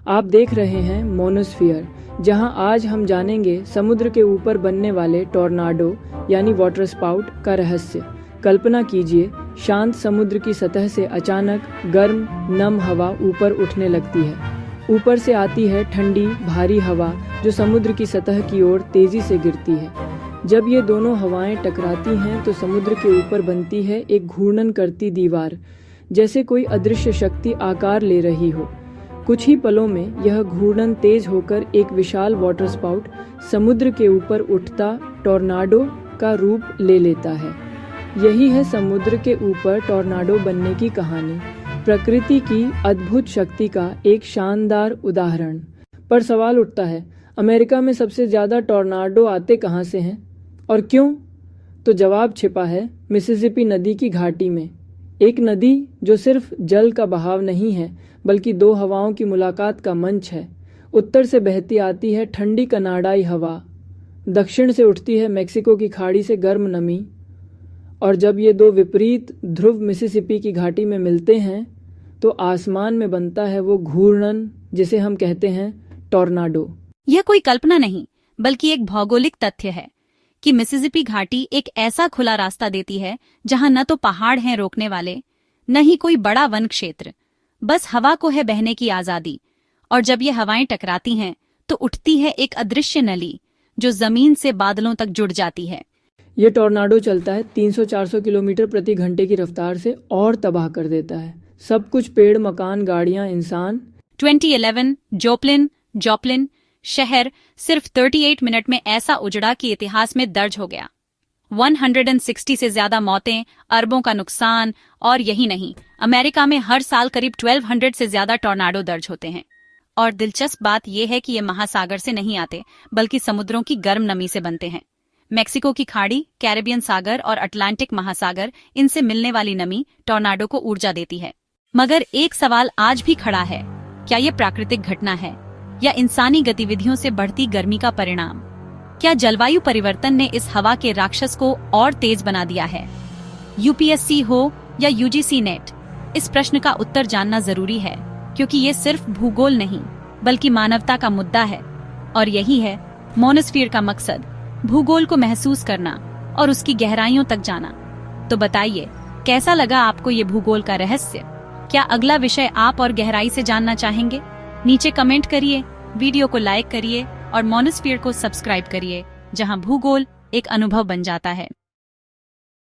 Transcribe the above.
आप देख रहे हैं मोनोस्फीयर, जहां आज हम जानेंगे समुद्र के ऊपर बनने वाले टॉर्नाडो यानी वाटर स्पाउट का रहस्य। कल्पना कीजिए, शांत समुद्र की सतह से अचानक गर्म नम हवा ऊपर उठने लगती है। ऊपर से आती है ठंडी भारी हवा जो समुद्र की सतह की ओर तेजी से गिरती है। जब ये दोनों हवाएं टकराती हैं तो समुद्र के ऊपर बनती है एक घूर्णन करती दीवार, जैसे कोई अदृश्य शक्ति आकार ले रही हो। कुछ ही पलों में यह घूर्णन तेज होकर एक विशाल वाटर स्पाउट समुद्र के ऊपर उठता टॉर्नाडो का रूप ले लेता है। यही है समुद्र के ऊपर टॉर्नाडो बनने की कहानी, प्रकृति की अद्भुत शक्ति का एक शानदार उदाहरण। पर सवाल उठता है, अमेरिका में सबसे ज्यादा टॉर्नाडो आते कहां से हैं और क्यों? तो जवाब छिपा है मिसिसिपी नदी की घाटी में। एक नदी जो सिर्फ जल का बहाव नहीं है बल्कि दो हवाओं की मुलाकात का मंच है। उत्तर से बहती आती है ठंडी कनाडाई हवा, दक्षिण से उठती है मेक्सिको की खाड़ी से गर्म नमी, और जब ये दो विपरीत ध्रुव मिसिसिपी की घाटी में मिलते हैं तो आसमान में बनता है वो घूर्णन जिसे हम कहते हैं टॉर्नाडो। यह कोई कल्पना नहीं बल्कि एक भौगोलिक तथ्य है कि मिसिसिपी घाटी एक ऐसा खुला रास्ता देती है जहां न तो पहाड़ हैं रोकने वाले, न ही कोई बड़ा वन क्षेत्र, बस हवा को है बहने की आजादी। और जब ये हवाएं टकराती हैं तो उठती है एक अदृश्य नली जो जमीन से बादलों तक जुड़ जाती है। ये टॉर्नाडो चलता है 300-400 किलोमीटर प्रति घंटे की रफ्तार से और तबाह कर देता है सब कुछ, पेड़, मकान, गाड़ियां, इंसान। 2011 जोप्लिन शहर सिर्फ 38 मिनट में ऐसा उजड़ा कि इतिहास में दर्ज हो गया। 160 से ज्यादा मौतें, अरबों का नुकसान, और यही नहीं, अमेरिका में हर साल करीब 1200 से ज्यादा टॉर्नाडो दर्ज होते हैं। और दिलचस्प बात यह है कि ये महासागर से नहीं आते बल्कि समुद्रों की गर्म नमी से बनते हैं। मेक्सिको की खाड़ी, कैरेबियन सागर और अटलांटिक महासागर, इनसे मिलने वाली नमी टॉर्नाडो को ऊर्जा देती है। मगर एक सवाल आज भी खड़ा है, क्या ये प्राकृतिक घटना है या इंसानी गतिविधियों से बढ़ती गर्मी का परिणाम? क्या जलवायु परिवर्तन ने इस हवा के राक्षस को और तेज बना दिया है? यूपीएससी हो या यूजीसी नेट, इस प्रश्न का उत्तर जानना जरूरी है, क्योंकि ये सिर्फ भूगोल नहीं बल्कि मानवता का मुद्दा है। और यही है मोनोस्फीयर का मकसद, भूगोल को महसूस करना और उसकी गहराइयों तक जाना। तो बताइए, कैसा लगा आपको ये भूगोल का रहस्य? क्या अगला विषय आप और गहराई से जानना चाहेंगे? नीचे कमेंट करिए, वीडियो को लाइक करिए और मोनोस्फीयर को सब्सक्राइब करिए, जहां भूगोल एक अनुभव बन जाता है।